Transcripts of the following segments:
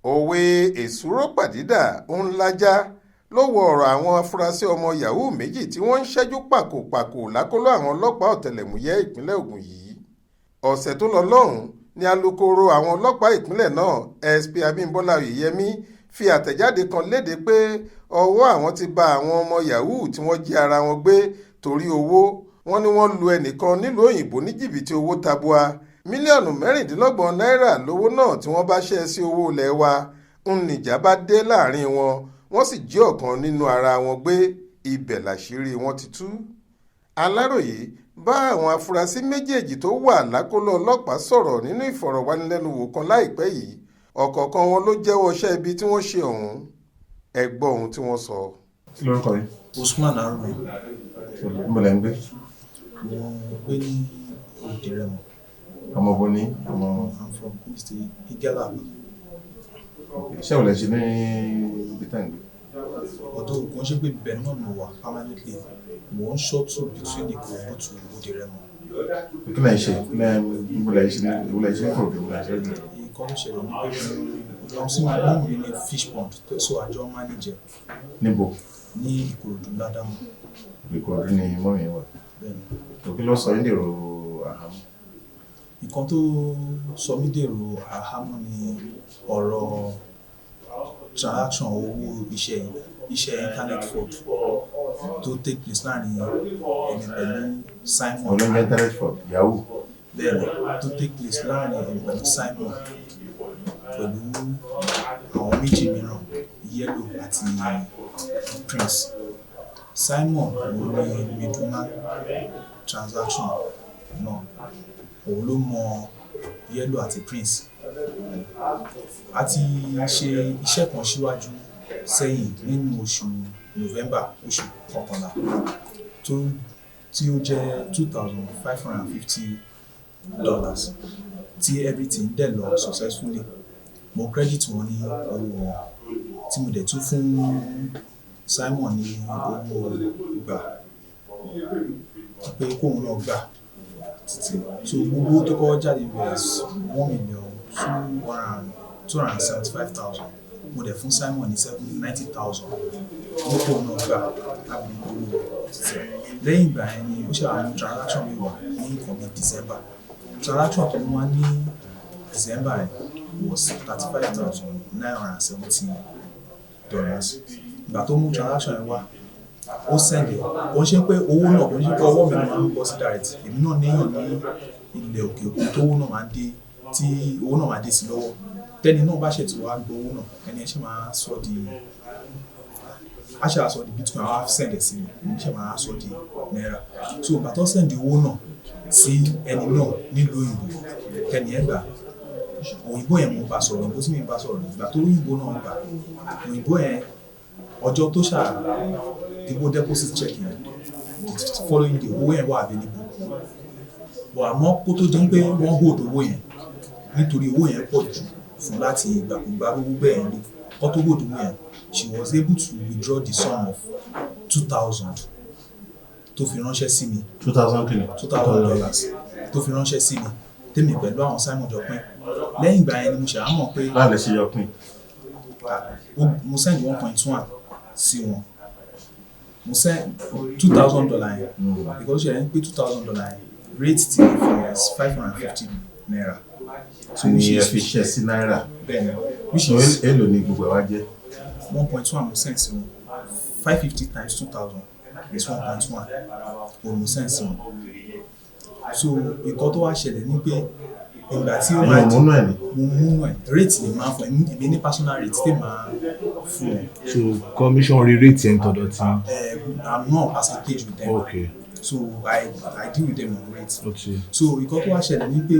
òwe èsúró pàdídà ń lájà ló wọ ọ̀rọ̀ àwọn afurasí ọmọ Yahoo méjì tí wọ́n ń ṣẹ́jú pàkópàkó lákọlò àwọn ọlọ́pàá ọ̀tẹlẹ̀múyẹ́ ìpínlẹ̀ Ògùn yìí. ọ̀sẹ̀ tó lọ lọ́hùn-ún ni alukoro àwọn ọlọ́pàá ìpínlẹ̀ náà SP Abímbọ́lá Oyèyẹmí fi àtẹ̀jáde kan léde pé ọwọ́ àwọn ti bá àwọn ọmọ Yahoo tí wọ́n jí ara wọn gbé torí owó. wọ́n ní wọ́n lu ẹnìkan nílùú òyìnbó ní jìbìtì owó tabua mílíọ̀nù 26 náírà lówó náà tí wọ́n bá ṣẹ́ sí owó ilẹ̀ wa. níjà bá dé láàrin wọn, wọ́n sì jí ọ̀kan nínú ara wọn gbé. ibẹ̀ làṣírí wọn ti tú. Aláròyé bá àwọn afurasí méjèèjì tó wà lákọlò ọlọ́pàá sọ̀rọ̀ nínú ìfọ̀rọ̀wánilẹ́nuwò kan láìpẹ́ yìí. ọ̀kọ̀ọ̀kan wọn ló jẹ́wọ́ iṣẹ́ ibi tí wọ́n ṣe ọ̀hún. ẹ gbọ́ ohun tí wọ́n sọ. Kí lorúkọ yín? Usman Arun. Mo lẹ́ ń gbé. Mo gbé ní Òdìrẹ̀mọ. Ọmọ bo ní ọmọ. I'm from Kogi State, Igala. Iṣẹ́ wo lẹ ṣe ní ibi tá ń gbé? Ọ̀dọ̀ kò ń ṣe pé ibẹ̀ náà mo wà permanently. Mo ń shuttle between Ìkòròdú to Òdìrẹ̀mọ. Kí lẹ ṣe? Mo lẹ ṣe ní Ìkòròdú, mo lẹ ṣe ní. Ìkọ́ ló ṣẹlẹ̀ ní pé mo lọ sí mọ́ mi ní fish pond so àjọ manager. Níbo? Ní Ìkòròdú Ládàmú. Ìkòròdú ni mọ́mí wà. Bẹ́ẹ̀ni. Kí ló sọ yín dèrò àhámọ́? Nǹkan tó sọ mí dèrò àhámọ́ ni ọ̀rọ̀ transaction owó iṣẹ́ internet fraud tó take place láàrin èmi pẹ̀lú Simon. Olóńgbé internet fraud Yahoo. Bẹ́ẹ̀ni, tó take place láàrin èmi pẹ̀lú Simon pẹ̀lú àwọn méjì mìíràn Yellow àti Prince. Simon ló ní middleman transaction náà, òun ló mọ Yellow àti Prince. A ti ṣe iṣẹ́ kan síwájú sẹ́yìn nínú oṣù November, oṣù kọkànlá, tí ó jẹ́ $2,550 tí everything dẹ̀ lọ successfully. Mo credit wọn ní owó wọn tí mo dẹ̀ tún fún Simon ní owó gbà pé kóun náà gbà títí. So gbogbo tó kọ́ jáde bẹ̀rẹ̀ $1,275,000. Mo dẹ̀ fún Simon ní $90,000. Mo kóun náà gbà lábẹ́ owó títí. Lẹ́yìn ìgbà yẹn ni ó ṣe àwọn transaction mi wà ní nǹkan bíi December. Transaction tó wá ní December was $35,970. Ìgbà tó mú transaction yẹn wá, ó sẹ́ndẹ̀. Kò ń ṣe pé owó náà kò ń ṣe pé ọwọ́ mi máa ń bọ́ sí direct. Èmi náà níyàn ní ilẹ̀ òkè òkun tó owó náà máa dé, tí owó náà máa dé sí lọ́wọ́. Tẹ́ni náà bá ṣètò wá gbọ́ owó náà, ẹni ẹ ṣe máa sọ di Bitcoin, àwọn sẹ́ndẹ̀ sí mi, ẹni ṣe máa sọ di náírà. So ìgbà tó sẹ́ndẹ̀ owó náà sí ẹni náà nílùú òyìnbó, ẹni ẹ gbà. Òyìnbó yẹn mo bá sọ̀rọ̀, òyìnbó tí mi bá sọ̀rọ̀ nígbà tó òyìnbó náà gbà. Òyìnbó yẹn ọjọ́ tó ìbò deposit check yẹn, the following day owó yẹn wà available. But àmọ́ kó tó jẹ́ pé wọ́n hold owó yẹn nítorí owó yẹn pọ̀ jù fún láti ìgbàkúgbà owó bẹ́ẹ̀ rí. Kó tó hold owó yẹn, she was able to withdraw the sum of $2,000 tó fi ránṣẹ́ sí mi. $2,000 tó fi ránṣẹ́ sí mi. Tèmi pẹ̀lú àwọn Simon jọ pín. Lẹ́yìn ìgbà yẹn ni mo ṣe àmọ̀ pé báwo lẹ ṣe yọ pín? mo send 1.1 sí wọn. Mo send $2,000 yẹn because ṣe ń pé $2,000 yẹn rate ti is $550. So ní ẹ fi ṣe sí náírà. Bẹ́ẹ̀ni, which is èlò ní gbogbo ẹ̀ wá jẹ́? 1.1 mo send sí wọn. 550 times 2,000 is 1.1 òun mo send sí wọn. So nǹkan tó wá ṣẹlẹ̀ ní pé ìgbà tí ó máa di mo múnú ẹ̀ rate lè máa fún èmi ní personal rate tí màá fún ẹ. So commission orí rate yẹn tọ̀dọ̀ tí. I'm not percentage with them. Okay. So I deal with them on rate. Okay. So nǹkan tó wá ṣẹlẹ̀ ní pé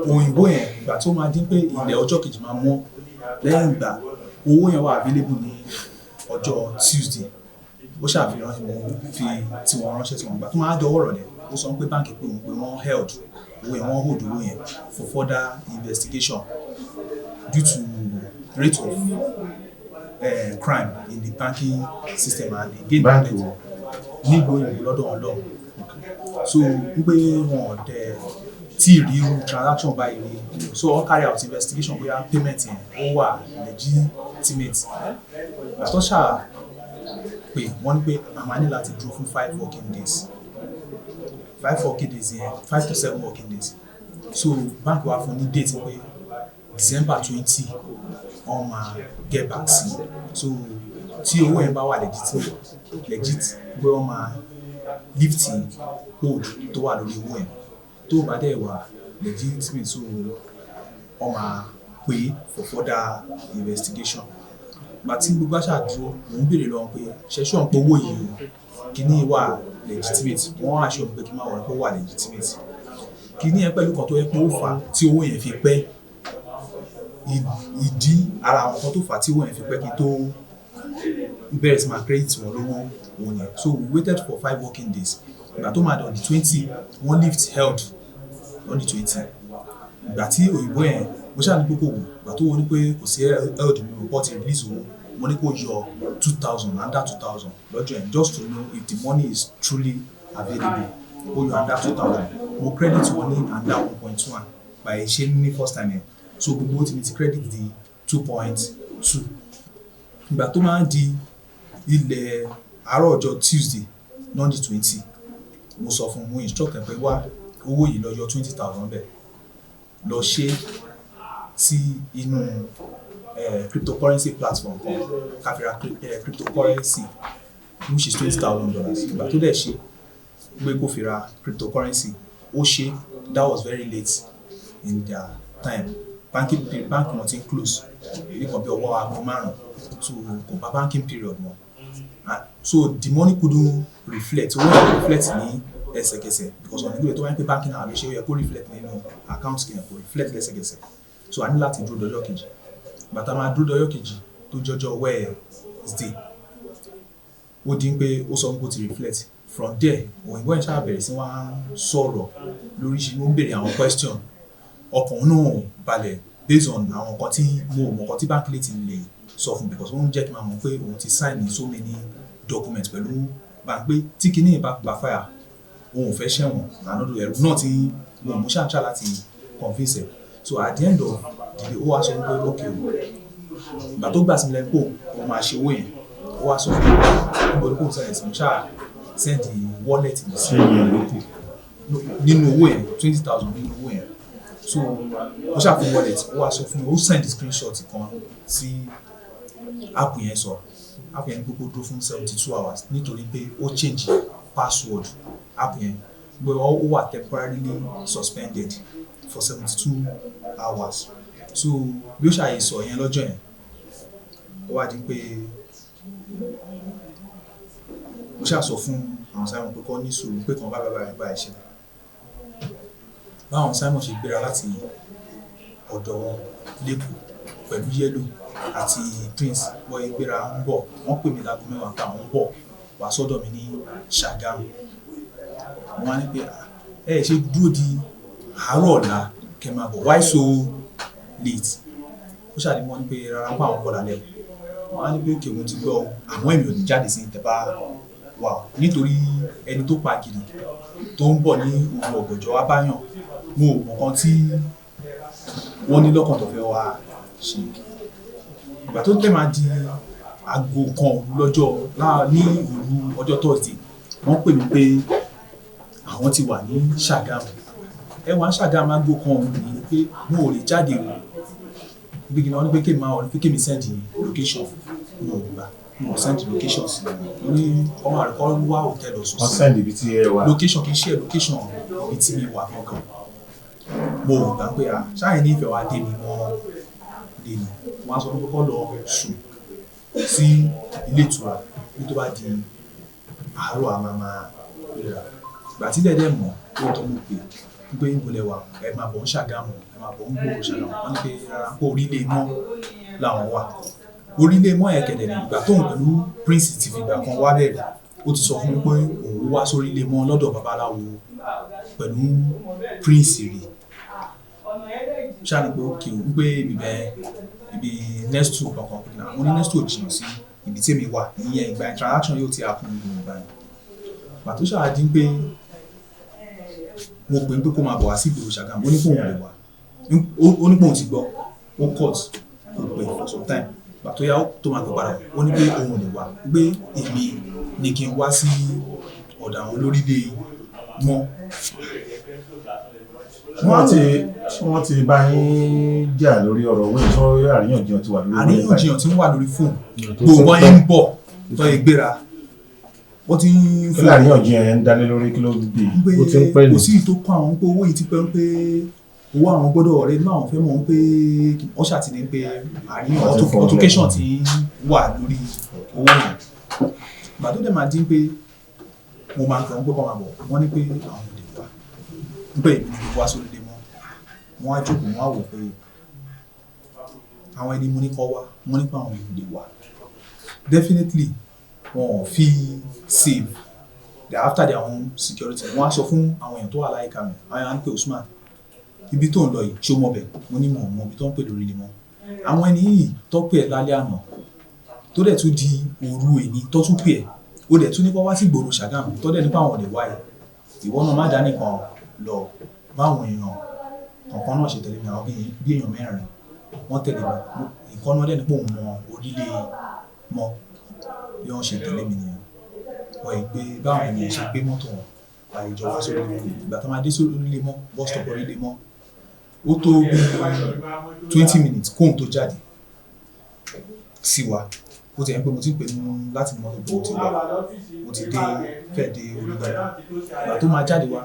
òyìnbó yẹn ìgbà tó máa dín pé ilẹ̀ ọjọ́ kejì máa mọ́, lẹ́yìn ìgbà owó yẹn wà available ní ọjọ́ Tuesday. Ó ṣàfihàn mo fi tí wọ́n ránṣẹ́ tí wọ́n gbà tó máa dọwọ́ rọ̀lẹ́. Ó sọ pé báńkì pé wọ́n held owó yẹn, wọ́n hold owó yẹn for further investigation due to rate of crime in the banking system and again nílùú òyìnbó lọ́dọ̀ wọn lọ́wọ́. So wípé wọn ò dẹ tí rí irú transaction báyìí rí so wọ́n carry out investigation bóyá payment yẹn ó wà legitimate àtọ́ ṣáà pé wọ́n ní pé a máa ní láti dúró fún 5 working days 5 working days yẹn 5 to 7 working days so bank wa fún ní date pé December 20 wọ́n máa get back sí so tí owó yẹn bá wà legit pé wọ́n máa lift hold tó wà lórí owó yẹn tó bá dẹ̀ wà legitimate so wọ́n máa pay for further investigation bàtí gbogbo àṣà dúró mò ń béèrè lọ́wọ́ pé ṣẹ́ṣọ́ ń pé owó yìí kíní wà legitimate wọ́n àṣọ pé kí n máa wọ̀ pé wà legitimate kíní yẹn pẹ̀lú kan tó yẹ pé ó fà á tí owó yẹn fi pẹ́ ìdí ara àwọn kan tó fà á tí owó yẹn fi pẹ́ kí tó bẹ̀rẹ̀ sí máa credit wọn lówó òun yẹn so we waited for 5 working days ìgbà tó máa dé on the 20 wọ́n lift held on the 20 ìgbà tí òyìnbó yẹn mo ṣáà ní kókó ògùn ìgbà tó wọ́n ní pé kò sí held nínú report release owó wọ́n ní kó yọ 2,000 under 2,000 lọ́jọ́ yẹn just to know if the money is truly available ó yọ under 2,000 mo credit wọn ní under 1.1 by ṣe ní first time yẹn so gbogbo tí mi ti credit di 2.2 ìgbà tó máa ń di ilẹ̀ àárọ̀ ọjọ́ Tuesday lọ́ndì 20 mo sọ fún mo instruct pé wá owó yìí lọ yọ 20,000 bẹ́ẹ̀ lọ ṣe sí inú cryptocurrency platform kan káfíra cryptocurrency which is $20,000 ìgbà tó dẹ̀ ṣe gbé kó fi ra cryptocurrency ó ṣe that was very late in their time bank wọn ti close nípa bí ọwọ́ aago 5 so kò bá banking period mọ́ so the money couldn't reflect owó yẹn reflect ní ẹsẹ̀kẹsẹ̀ because ọ̀nà ìgbésẹ̀ tó wáyé pé banking náà lè ṣe ó yẹ kó reflect nínú account kìíyàn kó reflect lẹ́sẹ̀kẹsẹ̀ so a ní láti dúró dọjọ́ kejì bàtà máa dúró dọjọ́ kejì tó jọjọ́ Wednesday ó dín pé ó sọ pé ó ti reflect from there òyìnbó yẹn ṣáà bẹ̀rẹ̀ sí wá sọ̀rọ̀ lóríṣiríṣi ó ń béèrè àwọn question ọkàn náà balẹ̀ based on àwọn nǹkan tí mo mọ̀ nǹkan tí bank lè ti lè sọ fún because ó ń jẹ́ kí n máa mọ̀ pé òun ti sign so many documents pẹ̀lú bank pé tí kinní ìbá gba fire òun ò fẹ́ ṣẹ̀wọ̀n ànádò ẹ̀rù náà tí mo mú ṣáà láti convince ẹ̀ so at the end of the day ó wá sọ pé okay o ìgbà tó gbà sí mi lẹ́nu pò ó máa ṣe owó yẹn ó wá sọ fún mi níbo ló kò sẹ́yìn sí mo ṣáà send the wallet mi sí nínú owó yẹn 20,000 nínú owó yẹn so ó ṣáà fún wallet ó wá sọ fún mi ó send screenshot kan sí app yẹn sọ app yẹn gbogbo dúró fún 72 hours nítorí pé ó change password app yẹn gbé ó wà temporarily suspended for 72 hours so bí ó ṣàyè sọ yẹn lọ́jọ́ yẹn ó wá di pé ó ṣàsọ fún àwọn Simon pé kọ́ ní sùúrù pé kàn bá ẹ̀ṣẹ̀ báwọn Simon ṣe gbéra láti ọ̀dọ̀ wọn lẹ́kọ̀ọ́ pẹ̀lú Yellow àti Prince wọ́n gbéra ń bọ̀ wọ́n pè mí láago 10 káwọn ń bọ̀ wá sọ́dọ̀ mi ní Ṣàgámù wọ́n á ní pé ẹ ṣe dúró di àárọ̀ ọ̀la kẹ́ máa bọ̀ why so late ó ṣàdé wọ́n ní pé rárá ń pa àwọn bọ̀ lálẹ́ wọ́n á ní pé òkè òun ti gbọ́ àwọn èmi ò ní jáde sí ìtẹ̀bá wà nítorí ẹni tó pa gidi tó ń bọ̀ ní òru ọ̀gànjọ́ wá báyàn mo ò mọ̀ kan tí wọ́n ní lọ́kàn tó fẹ́ wá ṣe ìgbà tó tẹ̀ máa di aago kan lọ́jọ́ ní òru ọjọ́ Thursday wọ́n pè mí pé àwọn ti wà ní Ṣàgámù ẹwà Ṣàgámù aago kan ní pé mo ò lè jáde o gbígbé wọn ní pé kémi máa wọ ní pé kémi send location mo ò gbà mo send location sí i ní ọmọ àrùkọ wá hòtẹ́ẹ̀lì ọ̀sùn sí wọ́n send ibi tí ẹ wà location kì í ṣe location ibi tí mi wà gangan mo ò gbà pé ṣáà ní ìfẹ́ wa dé mi mọ́ lè ní wọ́n á sọ pé kọ́ lọ sùn sí ilé ìtura bí tó bá di àárọ̀ àmàmà ìlera ìgbà tí dẹ́dẹ́ mọ̀ ó tó mú pé ìbòlẹ̀ wa ẹ máa bọ̀ ń Ṣàgámù ẹ máa bọ̀ ń gbòòrò Ṣàgámù wọ́n ní pé rárá pé orílẹ̀ mọ́ làwọn wà orílẹ̀ mọ́ ẹ̀ kẹ̀dẹ̀ ní ìgbà tóun pẹ̀lú Prince ti fìgbà kan wá bẹ̀rẹ̀ ó ti sọ fún mi pé òun wá sórílẹ̀ mọ́ lọ́dọ̀ babaláwo pẹ̀lú Prince rí ṣáà ní pé ó kì í pé ibi next two kankan náà mo ní next two jìnnà sí ibi tí èmi wà ìyẹn ìgbà interaction yóò ti happen ní ìgbà yẹn pàtó ṣáà dín pé mo pè ń pé kó máa bọ̀ wá sí ìgboro Ṣàgámù ó ní kóun lè wá ó ní kóun ti gbọ́ ó cut kò pè for some time gbà tó yá tó máa pè padà ó ní pé òun lè wá pé èmi ni kí n wá sí ọ̀dọ̀ àwọn lórílẹ̀ mọ́. wọ́n ti bá yín jà lórí ọ̀rọ̀ owó ìṣọ́ àríyànjiyàn ti wà lórí àríyànjiyàn tí ń wà lórí fóònù gbogbo yẹn ń bọ̀ tó yẹ gbéra wọ́n ti ń fún àríyànjiyàn yẹn ń dálé lórí kí ló bí ó ti ń pẹ́ ní kò sí tó kọ́ àwọn pé owó yìí ti pẹ́ ń pé owó àwọn gbọ́dọ̀ ọ̀rẹ́ inú àwọn fẹ́ mọ̀ ń pé wọ́n ṣàtìní pé àríyàn altercation ti wà lórí owó yẹn ìgbà tó dẹ̀ máa dín pé mo máa ń kàn ń pé kọ́ máa bọ̀ wọ́n ní pé àwọn ò lè wá ń pé èmi ni mo wá sórí ilé mọ́ wọ́n á jókòó wọ́n á wò pé àwọn ẹni mo ní kọ́ wá wọ́n ní pé àwọn ò lè wá definitely wọn ò fi save after their own security wọ́n á sọ fún àwọn èèyàn tó wà láyìíká mi àwọn èèyàn á ń pè Usman ibi tó ń lọ yìí ṣó mọ̀ bẹ̀ mo ní mọ̀ ibi tó ń pè lórí ilé mọ́ àwọn ẹni yìí tó pè ẹ́ lálẹ́ àná tó dẹ̀ tún di òru èní tó tún pè ẹ́ ó dẹ̀ tún ní kó wá sí ìgboro Ṣàgámù tó dẹ̀ nípa àwọn ò lè wá ẹ̀ ìwọ náà má dá nìkan lọ báwọn èèyàn kọ̀ọ̀kan náà ṣe tẹ̀lé mi àwọn bí èèyàn mẹ́rin wọ́n tẹ̀lé mi ìkan náà dẹ̀ nípa òun mọ orílẹ̀ mọ́ bí wọ́n ṣe tẹ̀lé mi nìyẹn wọ́n yìí pé báwọn ènìyàn ṣe gbé mọ́tò wọn àìjọ wá sórí ilé ìgbà tó máa dé sórí ilé mọ́ bus stop orí ilé mọ́ ó tó bí 20 minutes kóhun tó jáde sí wa ó ti yẹn pé mo ti pè ní láti mọ́ ìbò ti wá mo ti dé fẹ́ dé olùgbàdàn ìgbà tó máa jáde wá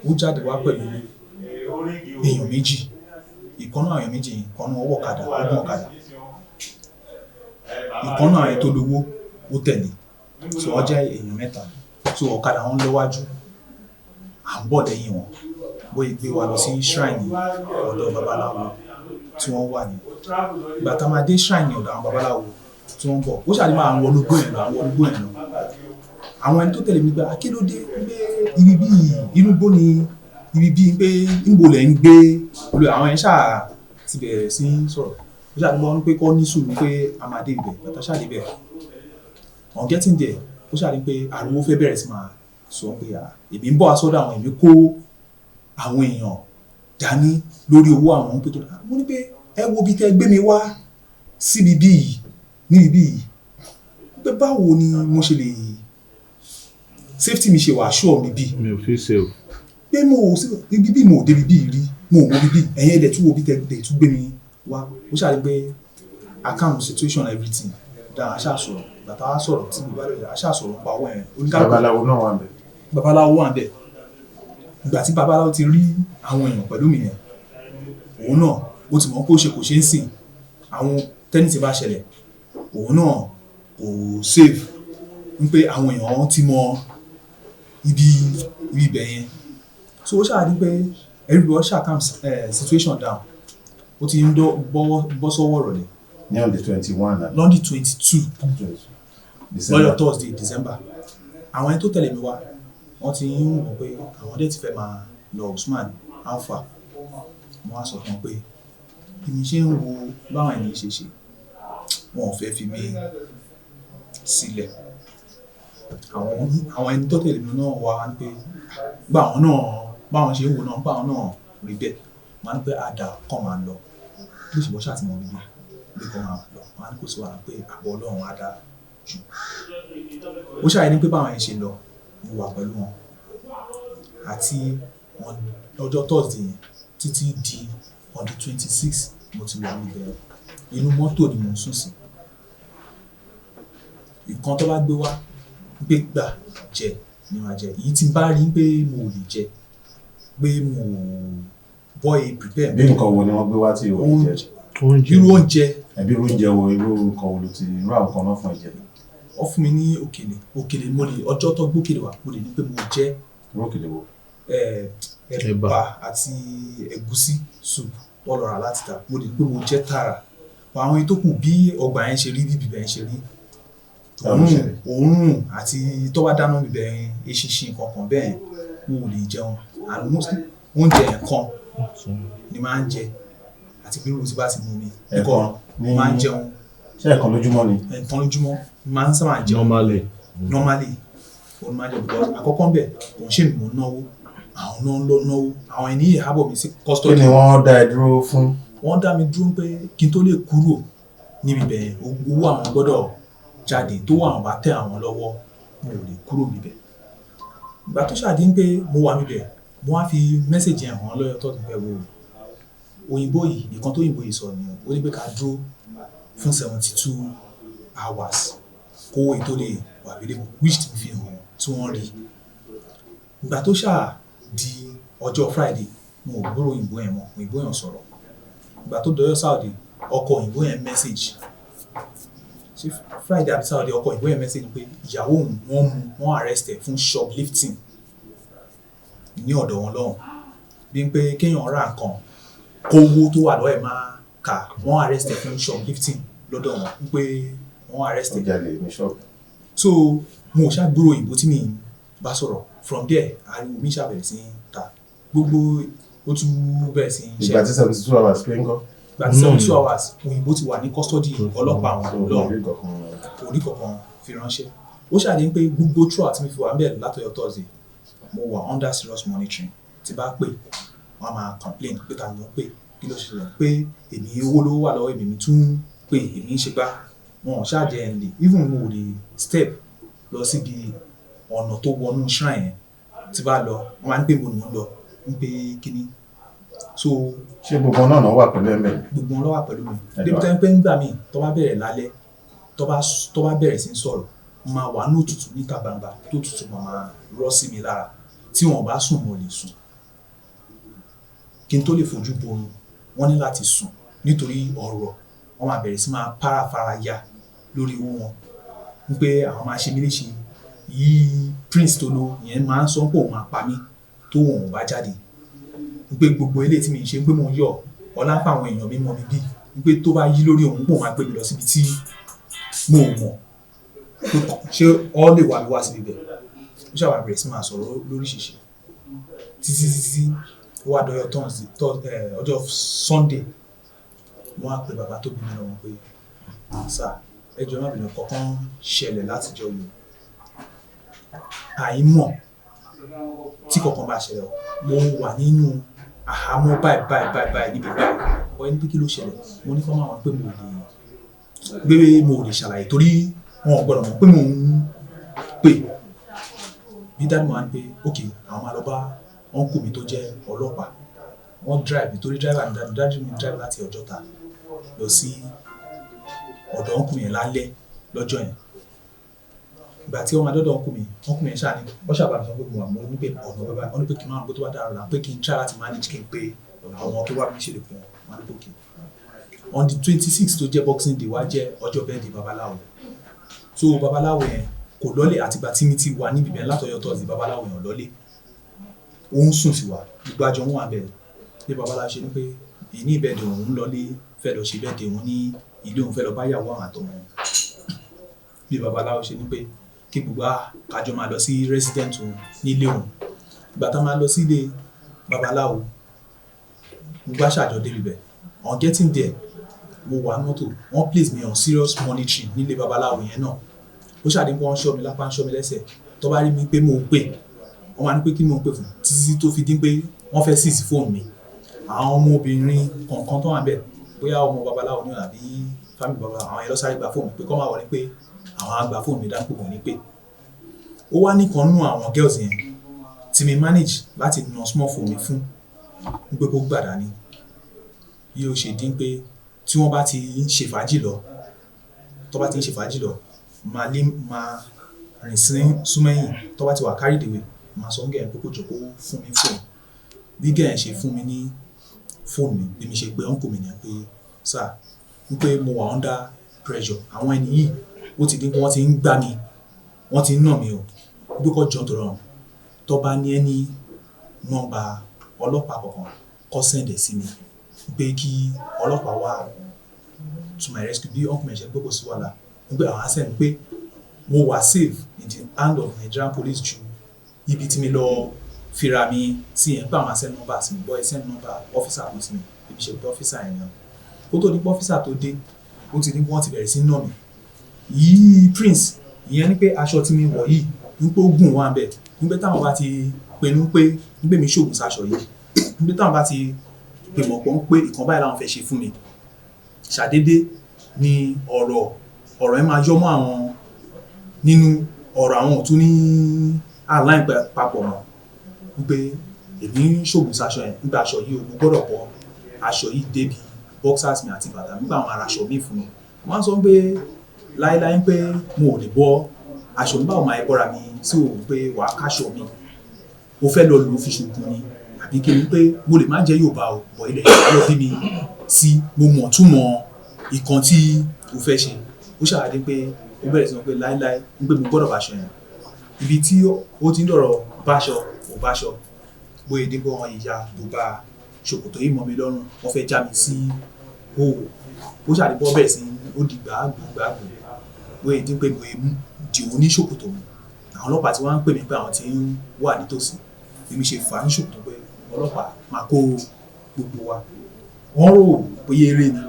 ó jáde wá pẹ̀lú èèyàn méjì ìkànnà èèyàn méjì ìkànnà ọwọ́ ọ̀kadà ọgbọ̀n ọ̀kadà ìkànnà àyè tó lówó ó tẹ̀lé so wọ́n jẹ́ èèyàn mẹ́ta so ọ̀kadà wọn lọ́wájú à ń bọ̀ lẹ́yìn wọn bóyá gbé wa lọ sí shrine ọ̀dọ̀ babaláwo tí wọ́n wà ní ìgbà tá a máa dé shrine ọ̀dọ̀ àwọn babaláwo tí wọ́n bọ̀ ó ṣàdé máa ń wọ ológbó yẹn lọ àwọn ológbó yẹn lọ àwọn ẹni tó tẹ̀lé mi gba akílódé pé ibi bíi inú gbó ni ibi bíi pé níbo lẹ̀ ń gbé olú àwọn yẹn ṣáà ti bẹ̀rẹ̀ sí sọ̀rọ̀ ó ṣàdé mọ́ pé kọ́ ní sùúrù pé a máa dé ibẹ̀ bàtà ṣàdé bẹ̀ on getting there ó ṣàdé pé ariwo fẹ́ bẹ̀rẹ̀ sí máa sọ pé èmi ń bọ̀ asọ́dọ̀ àwọn èmi kó àwọn èèyàn dání lórí owó àwọn pé tó dáa mo ní pé ẹ wo bí tẹ́ gbé mi wá síbi bíi níbi bíi pé báwo ni mo ṣe lè safety mi ṣe wà ṣọ́ mi bí. mi ò fi ṣe o. pé mo ò sí ibi bí mo ò débi bí rí mo ò mọ bíbí ẹ̀yìn ẹ̀dẹ̀ tún wo bí tẹ̀ tún gbé mi wá ó ṣàlẹ́ pé account situation everything dáa aṣá sọ̀rọ̀ bàtà wá sọ̀rọ̀ tí mo bá lè aṣá sọ̀rọ̀ pa owó ẹ̀ oníkàlùkù. babaláwo náà wà bẹ̀. babaláwo wà bẹ̀ ìgbà tí babaláwo ti rí àwọn èèyàn pẹ̀lú mi yẹn òun náà ó ti mọ̀ pé ó ṣe kò ṣe ń sìn àwọn tẹ́nì tí bá ṣẹlẹ̀ òun náà kò save ń pé àwọn èèyàn ti mọ ibi ibẹ̀ yẹn so ó ṣáà di pé everybody ṣáà calm situation down ó ti ń bọ́ sọ́wọ́ rọ̀lẹ́. ní on the 21 lọ́ndì 22 lọ́yọ̀ Thursday December àwọn ẹni tó tẹ̀lé mi wá wọ́n ti ń wò pé àwọn dẹ̀ ti fẹ́ máa lọ Usman alpha wọ́n á sọ fún wọn pé èmi ṣe ń wo báwọn ènìyàn ṣe ṣe wọn ò fẹ́ fi mí sílẹ̀ àwọn ẹni tó tẹ̀lé mi náà wá pé gbà wọn náà báwọn ṣe ń wò náà gbà wọn náà rí bẹ́ẹ̀ wọ́n á ní pé àdá kọ́ máa lọ bí ìṣòwò ṣàtìmọ́ bíbí bí kọ́ máa lọ wọ́n á ní kò sí wàhálà pé àbọ̀ Ọlọ́run á dá jù ó ṣàyẹ̀ ní pé báwọn yẹn ṣe lọ mo wà pẹ̀lú wọn àti ọjọ́ Thursday yẹn títí di on the 26 mo ti wà níbẹ̀ inú mọ́tò ni mo ń sùn sí ìkan tó bá gbé wá gbé gbà jẹ ni màá jẹ èyí tí n bá rí pé mo ò lè jẹ pé mo boy prepare. bí nǹkan wo ni wọ́n gbé wá tí o lè jẹ. irú oúnjẹ. ẹbí oúnjẹ wo irú nǹkan wo ló ti irú àwọn kan náà fún ẹ̀jẹ̀ ni. wọ́n fún mi ní òkèlè mo lè ọjọ́ tó gbókèlè wá mo lè ní pé mo jẹ. irú òkèlè wo. ẹ̀bà àti ẹ̀gúsí soup wọ́n lọ rà láti ta mo lè ní pé mo jẹ tààrà àwọn ètò kù bí ọgbà yẹn ṣe rí bí bìbẹ̀ yẹn ṣe rí òórùn àti tó bá dáná bìbẹ̀ yẹn eṣinṣin kankan bẹ́ẹ̀ mo lè jẹun and mostly oúnjẹ ẹ̀kan ni máa ń jẹ àti pé irú tí bá ti mú mi ẹ̀kan máa ń jẹun. ṣé ẹ̀kan lójúmọ́ ni. ẹ̀kan lójúmọ́ máa ń sábà jẹun normally òun máa jẹ because àkọ́kọ́ bẹ̀ òun ṣe mi mò ń náwó àwọn náà ń lọ náwó àwọn ẹni yìí hábọ̀ mi sí kí custody. ni wọ́n dá ẹ dúró fún. wọ́n dá mi dúró pé kí n tó lè kúrò níbi bẹ́ẹ̀ owó àwọn gbọ́dọ̀ jáde tó àwọn bá tẹ̀ àwọn lọ́wọ́ mo ò lè kúrò níbẹ̀. ìgbà tó ṣàdí pé mo wà níbẹ̀ mo wá fi mẹ́sẹ̀jì hàn án lọ́yọ̀ tó ti pẹ́ wo òyìnbó yìí nǹkan tó òyìnbó yìí sọ nìyẹn ó ní pé ká dúró fún 72 hours kó ètò lè wà available which ti fi hàn tí wọ́n rí. ìgbà tó ṣáà di ọjọ́ Friday mo ò gbọ́rọ̀ òyìnbó yẹn mọ́ òyìnbó yẹn sọ̀rọ̀. ìgbà tó dọjọ́ Saturday ọkọ òyìnbó yẹn message ṣe Friday àbí Saturday ọkọ òyìnbó yẹn message pé ìyàwó òun wọ́n arrest ẹ̀ fún shoplifting ní ọ̀dọ̀ wọn lọ́hùn bí n pé kéèyàn ra nǹkan kówó tó wà lọ́wọ́ ẹ̀ máa kà wọ́n arrest ẹ̀ fún shoplifting lọ́dọ̀ wọn ń pé wọ́n arrest ẹ̀. ọjà lè ní ṣọ́ọ̀bù. so mo ò ṣàgbúrò òyìnbó tí mi bá sọ̀rọ̀ from there ariwo mi ṣàbẹ̀rẹ̀ sí ta gbogbo ó tún bẹ̀rẹ̀ sí ṣe. ìgbà tí 72 hours pé ń kọ́. ìgbà tí 72 hours òyìnbó ti wà ní custody ọlọ́pàá àwọn lọ́wọ́ orí kankan fi ránṣẹ́ ó ṣàdé pé gbogbo throughout mi fi wà ń bẹ̀rẹ̀ látọ̀yọ̀ Thursday mo wà under serious monitoring tí bá pè wọ́n á máa complain pé ta ni mo pè kí ló ṣẹlẹ̀ pé èmi owó ló wà lọ́wọ́ èmi tún pé èmi ń ṣe gbá wọn ò ṣáàjẹ́ ẹ̀ lè even mo lè step lọ síbi ọ̀nà tó wọnú shrine yẹn tí bá lọ wọ́n máa ń pè mo nù ń lọ ń pé kíní so. ṣé gbogbo náà náà wà pẹ̀lú ẹ̀mẹ́. gbogbo wọn ló wà pẹ̀lú mi débi tó ń pẹ́ ń gbà mí tó bá bẹ̀rẹ̀ lálẹ́ tó bá bẹ̀rẹ̀ sí ń sọ̀rọ̀ máa wà ní òtútù níta gbangba tó tutù máa rọ́ sí mi lára tí wọn bá sùn mo lè sùn kí n tó lè fojú borun wọn ní láti sùn nítorí ọ̀rọ̀ wọn máa bẹ̀rẹ̀ sí máa fara ya lórí owó wọn ń pé àwọn máa ṣe mí léṣe yìí prince tó lo ìyẹn máa ń sọ pé òun máa pa mí tó wọn ò bá jáde ń pé gbogbo eléyìí tí mi ń ṣe ń pé mo ń yọ ọlá ń pa àwọn èèyàn mi mọ mi bí ń pé tó bá yí lórí òun pò máa gbé mi lọ síbi tí mo mọ̀ ṣé ọ lè wà mí wá síbi bẹ́ẹ̀ ó ṣàwà bẹ̀rẹ̀ sí máa sọ̀rọ̀ lóríṣiríṣi títí ó wá dọyọ ọjọ́ Sunday wọ́n á pe bàbá tó bí mi lọ́wọ́ pé sà ẹjọ́ má bìnrin kankan ṣẹlẹ̀ látijọ́ yìí àìmọ̀ tí kankan bá ṣẹlẹ̀ mo wà nínú àhámọ́ báyìí níbi báyìí wọ́n ní pé kí ló ṣẹlẹ̀ mo ní kọ́ máa wọ́n pé mo lè ṣàlàyé torí wọn ò gbọ́dọ̀ mọ̀ pé mo ń pè bí dáàbò máa ń pé ok àwọn máa lọ bá ọ̀nkù mi tó jẹ́ ọlọ́pàá wọ́n drive nítorí driver ní dáàbò mi drive láti Ọjọ́ta lọ sí ọ̀dọ̀ ọ̀nkù yẹn lálẹ́ lọ́jọ́ yẹn ìgbà tí wọ́n máa dọ́dọ̀ ọ̀nkù mi yẹn ṣáà ní wọ́n ṣàbà mi sọ pé mo wà mo ní pé ọ̀nà bàbá wọn ní pé kí n máa ń bó tó bá dára là pé kí n try láti manage kí n pé àwọn tó wà mí ṣe lè fún wọn ní pòkè on the 26 tó jẹ́ Boxing Day wá jẹ́ ọjọ́ birthday babaláwo so babaláwo yẹn kò lọ́lé àtìgbà tí mi ti wà níbi bẹ́ẹ̀ látọ̀yọ́ Thursday babaláwo yẹn lọ́lé ó ń sùn sí wa gbogbo àjọ wọn wà bẹ́ẹ̀ bí babaláwo ṣe ní pé ìní ìbẹ̀dẹ̀ òun lọ́lé fẹ́ lọ ṣe birthday òun ní ilé òun fẹ́ lọ bá yàwó àwọn àtọmọ bí babaláwo ṣe ní pé kí gbogbo àjọ máa lọ sí resident òun nílé òun ìgbà tá máa lọ sí ilé babaláwo gbogbo àṣàjọ débi bẹ́ẹ̀ on getting there mo wà mọ́tò wọ́n place me on serious monitoring nílé babaláwo yẹn náà ó ṣàdé pé wọ́n ṣọ́ mi lápá ń ṣọ́ mi lẹ́sẹ̀ tó bá rí mi pé mo ń pè wọ́n máa ní pé kí ni mo ń pè fún títí tó fi dín pé wọ́n fẹ́ seize fóònù mi àwọn ọmọbìnrin kọ̀ọ̀kan tó wà bẹ́ẹ̀ bóyá ọmọ babaláwo ní àbí family babaláwo àwọn ẹlọ́sàrè gba fóònù pé kọ́ máa wọ̀ ní pé àwọn àgbà fóònù mi dáńpò kò ní pè ó wá nìkan nú àwọn girls yẹn tí mi manage láti na small phone mi fún ní pé kó gbàdá ni bí ó ṣe dín pé tí wọ́n bá ti ń ṣe fàájì lọ tó bá ti ń ṣe fàájì lọ máa rìn sí súnmẹ́yìn tó bá ti wà carry the way máa sọ ń gẹ̀ẹ́ pé kó jòkó fún mi fóònù bí gẹ̀ẹ́ ṣe fún mi ní fóònù mi bí mi ṣe pé ọ̀nkù mi yẹn pé sáà ń pé mo wà under pressure àwọn ẹni yìí ó ti dín pé wọ́n ti ń gbá mi wọ́n ti ń nà mí o bí kò jọ tó rọrùn tó bá ní ẹni nọ́mbà ọlọ́pàá kankan kó sẹ́ndẹ̀ sí mi pé kí ọlọ́pàá wá to my rescue bí ọkùnrin ẹ̀ṣẹ̀ pé kò sí wàhálà nígbà àwọn asẹ́ni pé mo wà safe in the hand of Nigerian police ju ibi tí mi lọ fira mi sí yẹn pé àwọn asẹ́ni nọ́mbà sí mi bọ́ ẹsẹ̀ nọ́mbà ọ́fíìsà tó sí mi ibi ṣe pé ọ́fíìsà yẹn náà kó tó ní pé ọ́fíìsà tó dé ó ti ní pé wọ́n ti bẹ̀rẹ̀ sí nà mí yìí prince ìyẹn ní pé aṣọ tí mi wọ̀ yìí ní pé ó gùn wá bẹ̀ ní pé táwọn bá ti pé pinnu pé nígbè mi ṣògùn sáṣọ yìí nígbè táwọn bá ti pè mọ̀ pọ̀ ń pé ìkan báyìí làwọn fẹ́ ṣe fún mi ṣàdédé ni ọ̀rọ̀ ẹ máa yọ́ mọ́ àwọn nínú ọ̀rọ̀ àwọn òtún ní align papọ̀ mọ́ wípé èmi ń ṣògùn sáṣọ yẹn nígbà aṣọ yìí mo gbọ́dọ̀ bọ́ aṣọ yìí débi boxers mi àti bàtà nígbà àwọn ará aṣọ mi fún mi wọ́n sọ pé láíláí pé mo ò lè bọ́ aṣọ mi báwo máa bọ́ra mi sí òun pé wàá káṣọ mi mo fẹ́ lọ lò ó fi ṣògùn ni àbí kí ni pé mo lè má jẹ́ Yorùbá o bọ̀ ilẹ̀ Yorùbá lọ bí mi sí mo mọ̀ túmọ̀ ìkan tí mo fẹ́ ṣe ó ṣàwádìí pé ó bẹ̀rẹ̀ sí wọn pé láíláí ń pé mo gbọ́dọ̀ báṣọ yẹn ibi tí ó ti ń dọ̀rọ̀ báṣọ ò báṣọ bóyá dín bọ́ wọn ìyá bùbá ṣòkòtò yìí mọ́ mi lọ́rùn wọ́n fẹ́ já mi sí òwò ó ṣàdí bọ́ bẹ̀rẹ̀ sí ó di gbàgbó bóyá dín pé bóyá dìwọ́ ní ṣòkòtò mi àwọn ọlọ́pàá tí wọ́n ń pè mí pé àwọn tí ń wà nítòsí èmi ṣe fà á ní ṣòkòtò pé ọlọ́pàá máa kó gbogbo wa wọ́n rò bóyá eré ni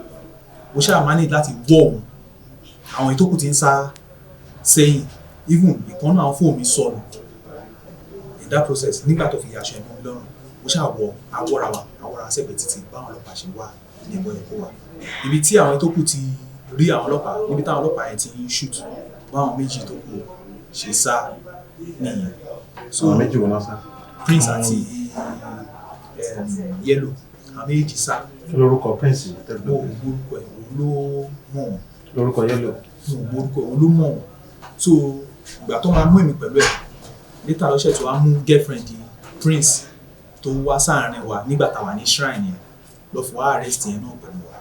ó ṣáà máa ní láti wọ́ òun àwọn ìtókù ti ń sá sẹ́yìn even ìkan náà fóònù mi sọnù in that process nígbà tó fi aṣọ ẹ̀mọ́ lọ́rùn ó ṣáà wọ àwọ̀ra sẹ́gbẹ̀ẹ́ títì báwọn ọlọ́pàá ṣe wà ní ẹ̀bọ̀ ẹ̀kọ́ wa ibi tí àwọn ìtókù ti rí àwọn ọlọ́pàá níbi táwọn ọlọ́pàá yẹn ti ń shoot báwọn méjì tó kù ṣe sá nìyẹn so àwọn méjì wọn náà sá Prince àti Yellow àwọn méjì sá lórúkọ Prince tẹ́lẹ̀ orúkọ ẹ̀ ló mọ̀ wọ́n lórúkọ Yellow orúkọ ẹ̀ ló mọ̀ wọ́n so ìgbà tó máa mú èmi pẹ̀lú ẹ̀ létà lọ́sẹ̀ tó wá mú girlfriend Prince tó wá sáàárín wa nígbà táwa ní shrine yẹn lọ fún wa arrest yẹn náà pẹ̀lú wa.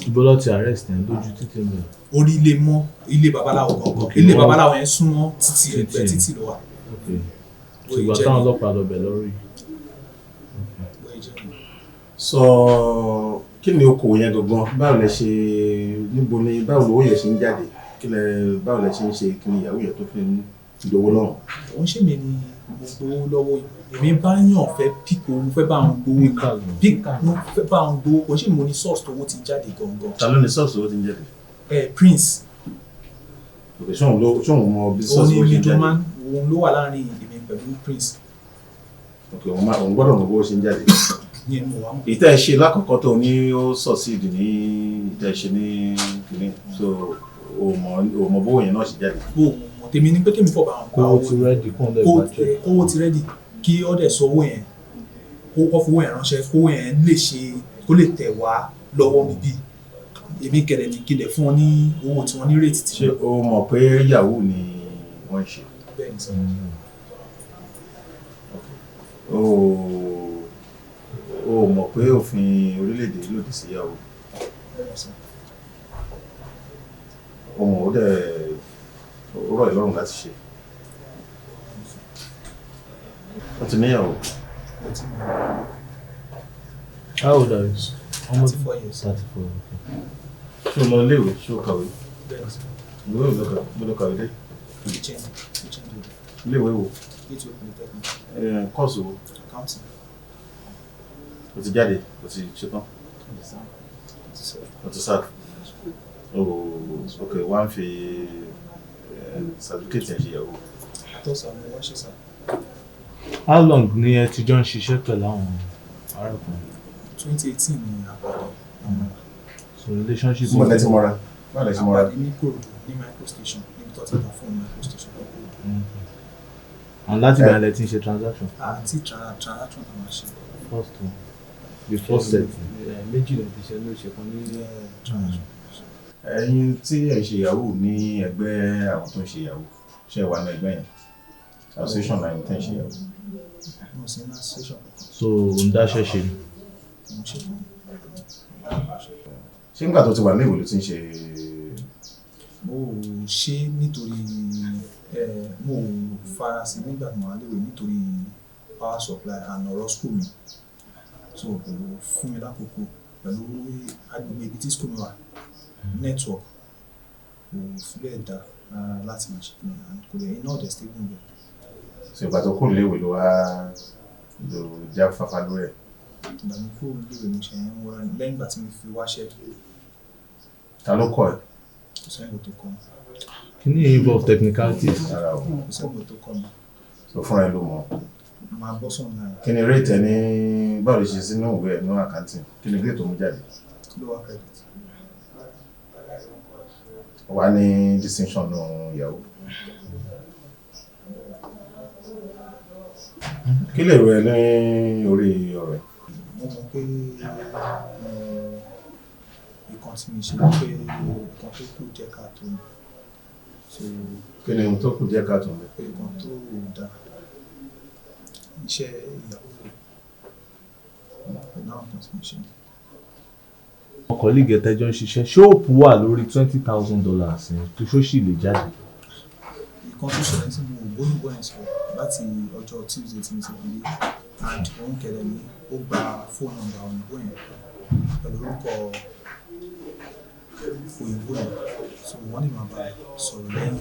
Ibo ló ti arrest yẹn lójú títì ń bẹ̀. Orí ilé babaláwo gangan ilé babaláwo yẹn súnmọ́ títì ẹgbẹ́ títì ló wà. Ṣùgbọ́n táwọn ọlọ́pàá lọ bẹ̀ lórí. sọ kí ni okòwò yẹn gangan báwo lẹ ṣe níbo ni báwo lówó yẹn ṣe ń jáde báwo lẹ ṣe ń ṣe kí ni ìyàwó yẹn tó fi ń lówó náà. òun ṣèmi ni gbogbo lọ́wọ́ èmi bá yàn fẹ́ píkò mo fẹ́ bá àwọn gbowó mo fẹ́ bá àwọn gbowó kò ṣe mo ní source tó owó ti jáde gangan. ta ló ní source owó ti ń jáde. Prince. òkè ṣóun mọ bí source owó ti ń jáde. òun ló wà láàrin èmi pẹ̀lú Prince. òkè òun gbọ́dọ̀ mọ bó ṣe ń jáde. ìtẹ́ ẹ ṣe lákọ̀ọ́kọ́ tó ní ó succeed ní ìtẹ́ ẹ ṣe ní kìíní so o mọ bówó yẹn náà ṣe jáde. tèmi ní pé kí mi fọ̀ bá wọn pa owó ti rẹ́dì kún lẹ́ẹ̀ bàjẹ́. owó ti rẹ́dì kí ọ̀dẹ̀ sọ owó yẹn kó kọ́ fowó yẹn ránṣẹ́ kówó yẹn lè ṣe kó lè tẹ̀ wá lọ́wọ́ mi bí èmi kẹ̀lẹ̀ ní kílẹ̀ fún wọn ní owó tí wọ́n ní rèétí tí. ṣé o mọ̀ pé Yahoo ni wọ́n ń ṣe. bẹ́ẹ̀ ni sọ. o mọ̀ pé òfin orílẹ̀-èdè lòdì sí Yahoo. o mọ̀ ó dẹ̀ ó rọ̀ ẹ́ lọ́rùn láti ṣe. wọ́n ti níyàwó. How old are you? Almost 4 years. 34. ṣé o lọ iléèwé ṣé o kàwé. ìwé ìlú kàwé dé. iléèwé wo. kọ́ọ̀sì wo. o ti jáde o ti ṣetán. o ti sáà. ok wá ń fi certificate ẹ̀ ṣe Yahoo. How long ni ẹ ti jọ ń ṣiṣẹ́ pẹ̀lú àwọn arákùnrin? 2018 ni àpàdé. So relationship. mo lẹ́tí mọ́ra. àpàdé ní Kòròdú ní microstation níbi tó ti ta fún microstation Kòròdú. And láti ìgbà lẹ ti ń ṣe transaction. àti transaction tó máa ṣe. First one. The first set. méjì lè ti ṣe ló ṣe kan ní transaction. ẹ̀yin tí ẹ ṣe Yahoo ní ẹgbẹ́ àwọn tó ń ṣe Yahoo ṣe wà ní ẹgbẹ́ yẹn association náà tẹ̀ ń ṣe Yahoo. mo sì ní association. So ń dáṣẹ́ ṣe. mo ṣe fún mi. ṣé nígbà tó ti wà ní ìwé ló ti ń ṣe. mo ṣe nítorí mo fara sí nígbà tí mo wà léwe nítorí power supply and ọ̀rọ̀ school mi so kò fún mi lákòókò pẹ̀lú agbègbè ibi tí school mi wà network kò fúlẹ̀ dá láti máa ṣe kò lè iná ọ̀dẹ̀ stable ń bẹ̀. ṣe ìgbà tó kúrò léwe ló wá lò já fáfá lórí ẹ̀. ìgbà mi kúrò léwe mo ṣe ń wọ́n lẹ́yìn ìgbà tí mo fi wáṣẹ́. ta ló kọ́ ẹ̀. kò sẹ́yìn tó kọ́ mi. Kí ni involve technicalities? ara o. kò sẹ́yìn tó kọ́ mi. tó fúnra ẹ ló mọ̀. máa bọ́ sọ̀nà náà. Kí ni rate ẹ ní báwo lè ṣe sínú ìwé ẹ̀ ní àkáǹtì? Kí ni rate tó mú jáde? Lower credit. Wà ní distinction nù Yahoo. Kí lè rò ẹ ní orí ọ̀rọ̀ ẹ̀? Mo mọ̀ pé ìkan tí mi ṣe pé ìkan tó kù jẹ́ káàtó ni. So Kí ni ohun tó kù jẹ́ káàtó ń bẹ? pé ìkan tó dá iṣẹ́ ìyàwó pẹ̀lú àwọn kan tí mi ṣe. Ọkọ̀ colleague tẹ́jọ́ ń ṣiṣẹ́ ṣé òpù wà lórí $20,000 ní tó ṣóṣì lè jáde. Ìkan tó ṣẹlẹ̀ tí mo gbóyìnbó ẹ̀ sọ láti ọjọ́ Tuesday tí mo ti fi lé and òun kẹlẹ̀ ní ó gba fóònù nọ́mbà òyìnbó yẹn pẹ̀lú orúkọ òyìnbó yẹn so wọ́n lè máa bá sọ̀rọ̀ lẹ́yìn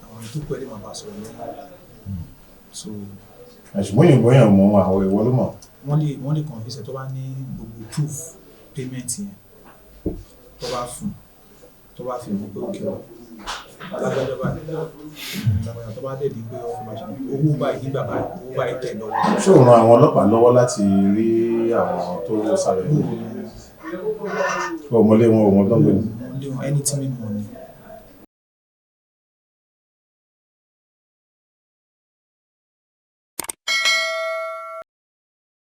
àwọn tó pẹ́ lè máa bá sọ̀rọ̀ lẹ́yìn so Àṣùgbọ́n òyìnbó yẹn mọ àwọn ìwọ ló mọ̀. wọ́n lè convince tó bá ní gbogbo proof payment yẹn tó bá fún tó bá fi mọ̀ pé òkè ọ̀ lágbàjọ́ báyìí lágbàjọ́ tó bá dẹ̀ di pé ọ̀fun máa ṣe owó báyìí nígbà báyìí owó báyìí tẹ̀ lọ́wọ́. Ṣé ò ran àwọn ọlọ́pàá lọ́wọ́ láti rí àwọn tó sáré? Ọmọlé wọn ò mọ gbọ́ngbọ́n. Anything money.